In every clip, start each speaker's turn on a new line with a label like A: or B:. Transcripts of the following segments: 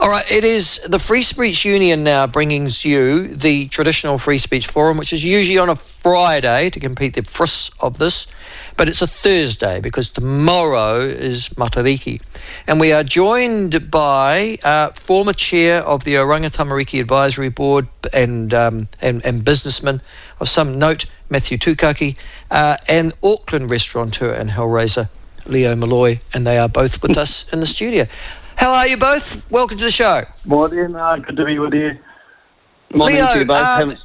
A: All right, it is the Free Speech Union now bringing you the traditional Free Speech Forum, which is usually on a Friday to compete the friss of this, but it's a Thursday because tomorrow is Matariki. And we are joined by former chair of the Oranga Tamariki Advisory Board and businessman of some note, Matthew Tukaki, and Auckland restaurateur and hellraiser, Leah Molloy, and they are both with us in the studio. How are you both? Welcome to the show.
B: Morning, good to be with you.
C: Morning
A: Leo,
C: to you both.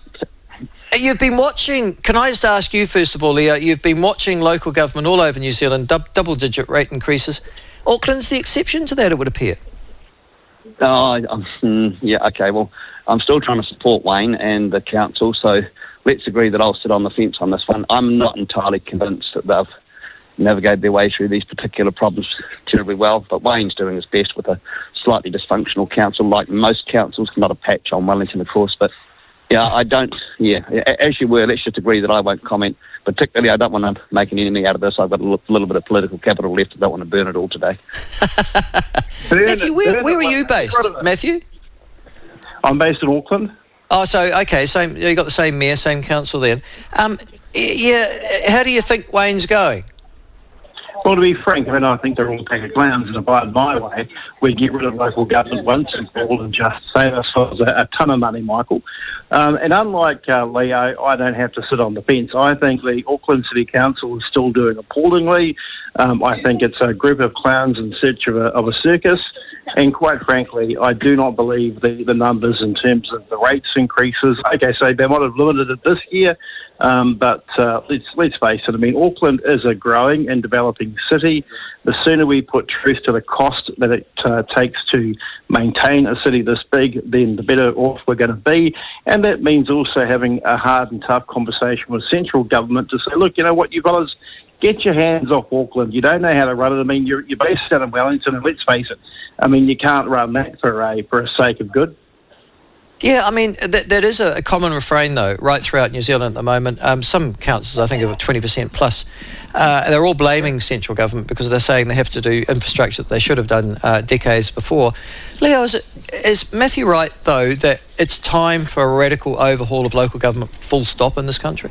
A: You've been watching, can I just ask you first of all, Leo, you've been watching local government all over New Zealand, double-digit rate increases. Auckland's the exception to that, it would appear.
C: Yeah, okay, well, I'm still trying to support Wayne and the council, so let's agree that I'll sit on the fence on this one. I'm not entirely convinced that they've navigated their way through these particular problems terribly well, but Wayne's doing his best with a slightly dysfunctional council, like most councils, not a patch on Wellington, of course, but as you were, let's just agree that I won't comment. Particularly, I don't want to make an enemy out of this. I've got a little bit of political capital left. I don't want to burn it all today.
A: Matthew, where are you based, Matthew?
B: I'm based in Auckland.
A: Oh, so, okay, same. You got the same mayor, same council then. How do you think Wayne's going?
B: Well, to be frank, I think they're all a pack of clowns, and if I had my way, we'd get rid of local government once and for all and just save ourselves a ton of money, Michael. And unlike Leo, I don't have to sit on the fence. I think the Auckland City Council is still doing appallingly. I think it's a group of clowns in search of a circus. And quite frankly, I do not believe the numbers in terms of the rates increases. Okay, so they might have limited it this year, but let's face it. Auckland is a growing and developing city. The sooner we put truth to the cost that it takes to maintain a city this big, then the better off we're going to be. And that means also having a hard and tough conversation with central government to say, look, you know what, you fellas, get your hands off Auckland. You don't know how to run it. You're based out in Wellington, and let's face it, you can't run that for a sake of good.
A: Yeah, that is a common refrain, though, right throughout New Zealand at the moment. Some councils, I think, are 20% plus. They're all blaming central government because they're saying they have to do infrastructure that they should have done decades before. Leo, is Matthew right, though, that it's time for a radical overhaul of local government full stop in this country?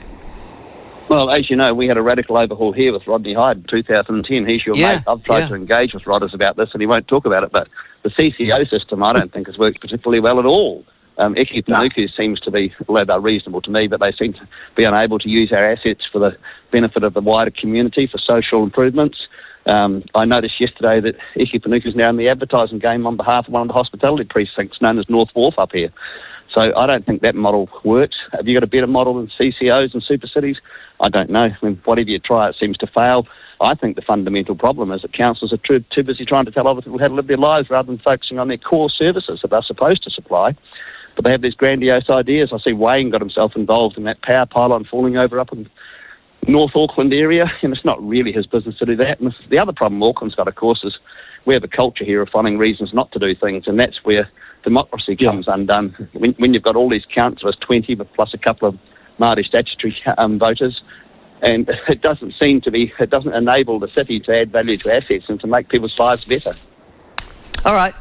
C: Well, as you know, we had a radical overhaul here with Rodney Hyde in 2010. He's your mate. I've tried to engage with Rodders about this, and he won't talk about it. But the CCO system, I don't think, has worked particularly well at all. Iki Panuku seems to be, well, they're reasonable to me, but they seem to be unable to use our assets for the benefit of the wider community for social improvements. I noticed yesterday that Iki Panuku is now in the advertising game on behalf of one of the hospitality precincts known as North Wharf up here. So I don't think that model works. Have you got a better model than CCOs and super cities? I don't know. Whatever you try, it seems to fail. I think the fundamental problem is that councils are too busy trying to tell other people how to live their lives rather than focusing on their core services that they're supposed to supply. But they have these grandiose ideas. I see Wayne got himself involved in that power pylon falling over up in North Auckland area, and it's not really his business to do that. And the other problem Auckland's got, of course, is we have a culture here of finding reasons not to do things, and that's where democracy comes undone. When you've got all these councillors, 20 but plus a couple of Māori statutory voters, and it doesn't enable the city to add value to assets and to make people's lives better.
A: All right.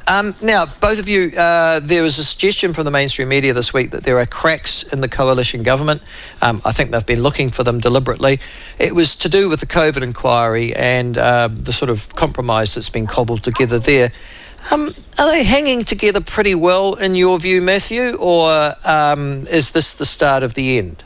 A: Now, both of you, there was a suggestion from the mainstream media this week that there are cracks in the coalition government. I think they've been looking for them deliberately. It was to do with the COVID inquiry and the sort of compromise that's been cobbled together there. Are they hanging together pretty well in your view, Matthew, or is this the start of the end?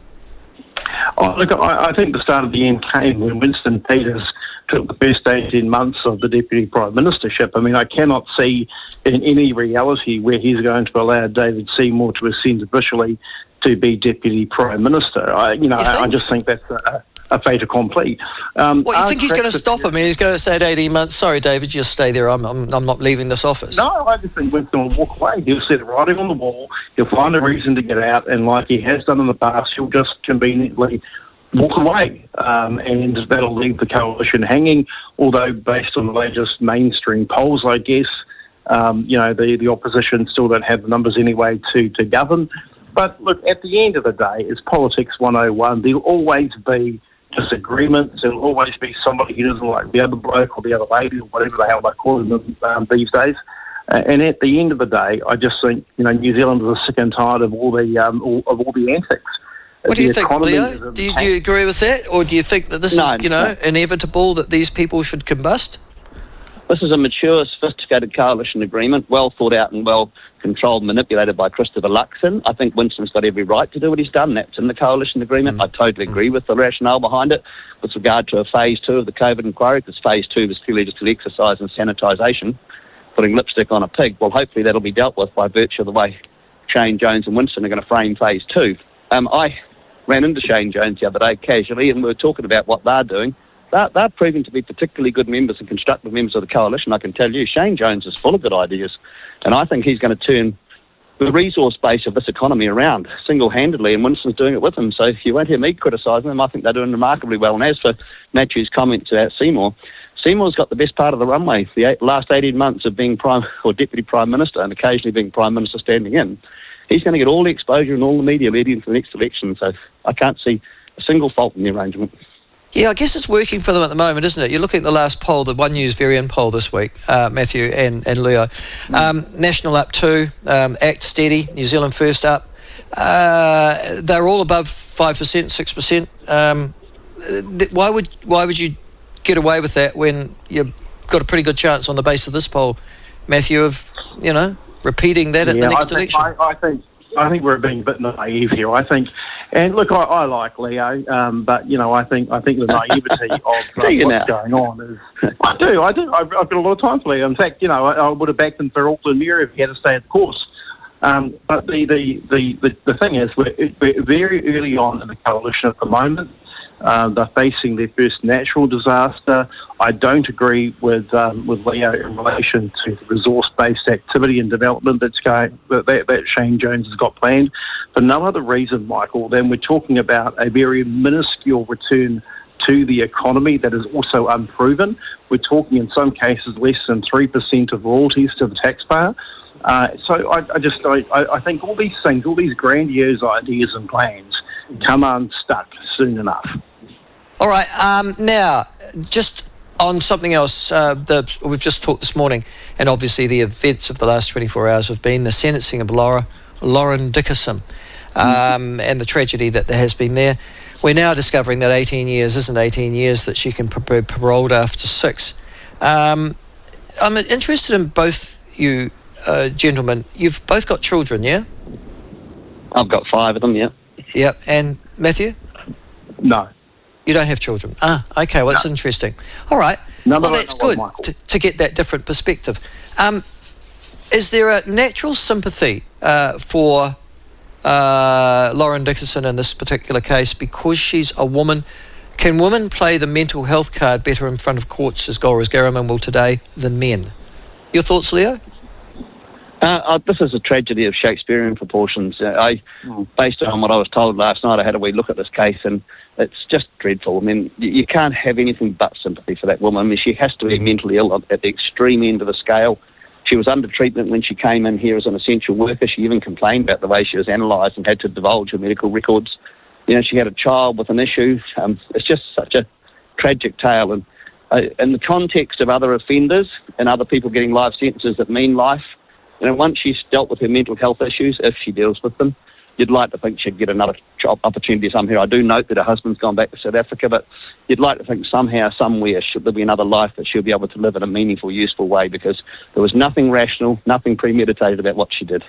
B: Oh, look, I think the start of the end came when Winston Peters took the first 18 months of the Deputy Prime Ministership. I cannot see in any reality where he's going to allow David Seymour to ascend officially to be Deputy Prime Minister. I just think that's a fait accompli.
A: You think he's going to stop him? He's going to say at 18 months, sorry, David, just stay there. I'm not leaving this office.
B: No, I just think Winston will walk away. He'll set writing on the wall. He'll find a reason to get out, and like he has done in the past, he'll just conveniently walk away, and that'll leave the coalition hanging. Although, based on the latest mainstream polls, I guess, the opposition still don't have the numbers anyway to govern. But look, at the end of the day, it's politics 101. There'll always be disagreements. There'll always be somebody who doesn't like the other bloke or the other lady or whatever the hell they call them these days. And at the end of the day, I just think New Zealanders are sick and tired of all the antics.
A: What do you think, Leo? Do you agree with that, or do you think that this is inevitable that these people should combust?
C: This is a mature, sophisticated coalition agreement, well thought out and well controlled, manipulated by Christopher Luxon. I think Winston's got every right to do what he's done. That's in the coalition agreement. I totally agree with the rationale behind it with regard to a phase 2 of the COVID inquiry, because phase 2 was clearly just an exercise in sanitisation, putting lipstick on a pig. Well, hopefully that'll be dealt with by virtue of the way Shane Jones and Winston are going to frame phase 2. I ran into Shane Jones the other day casually, and we were talking about what they're doing. They're proving to be particularly good members and constructive members of the coalition. I can tell you, Shane Jones is full of good ideas, and I think he's going to turn the resource base of this economy around single-handedly, and Winston's doing it with him. So you won't hear me criticising them. I think they're doing remarkably well. And as for Matthew's comments about Seymour's got the best part of the runway. The last 18 months of being Prime or Deputy Prime Minister, and occasionally being Prime Minister standing in. He's going to get all the exposure and all the media leading into the next election. So I can't see a single fault in the arrangement.
A: Yeah, I guess it's working for them at the moment, isn't it? You're looking at the last poll, the One News Varian poll this week, Matthew and Leo. National up 2, Act steady, New Zealand First up. They're all above 5%, 6%. Why would you get away with that when you've got a pretty good chance on the basis of this poll, Matthew, of repeating that at the next election?
B: I think we're being a bit naive here. I think, and look, I like Leo, but I think the naivety of what's going on is. I do. I've got a lot of time for Leo. In fact, I would have backed him for Auckland Mayor if he had to stay the course. But the thing is, we're very early on in the coalition at the moment. They're facing their first natural disaster. I don't agree with Leo in relation to the resource-based activity and development that Shane Jones has got planned. For no other reason, Michael, than we're talking about a very minuscule return to the economy that is also unproven. We're talking in some cases less than 3% of royalties to the taxpayer. So I think all these things, all these grandiose ideas and plans come unstuck soon enough.
A: All right, now, just on something else we've just talked this morning, and obviously the events of the last 24 hours have been the sentencing of Lauren Dickerson and the tragedy that there has been there. We're now discovering that 18 years isn't 18 years, that she can be paroled after 6. I'm interested in both you gentlemen. You've both got children, yeah?
C: I've got 5 of them, yeah.
A: Yep, and Matthew?
B: No.
A: You don't have children? Okay, well, that's interesting. All right, well, that's good to get that different perspective. Is there a natural sympathy for Lauren Dickerson in this particular case because she's a woman? Can women play the mental health card better in front of courts, as Gora's Garriman will today, than men? Your thoughts, Leo?
C: This is a tragedy of Shakespearean proportions. Based on what I was told last night, I had a wee look at this case, and it's just dreadful. I mean, you can't have anything but sympathy for that woman. I mean, she has to be mentally ill at the extreme end of the scale. She was under treatment when she came in here as an essential worker. She even complained about the way she was analysed and had to divulge her medical records. She had a child with an issue. It's just such a tragic tale. And in the context of other offenders and other people getting life sentences that mean life, once she's dealt with her mental health issues, if she deals with them, you'd like to think she'd get another job opportunity somewhere. I do note that her husband's gone back to South Africa, but you'd like to think somehow, somewhere, there'll be another life that she'll be able to live in a meaningful, useful way, because there was nothing rational, nothing premeditated about what she did.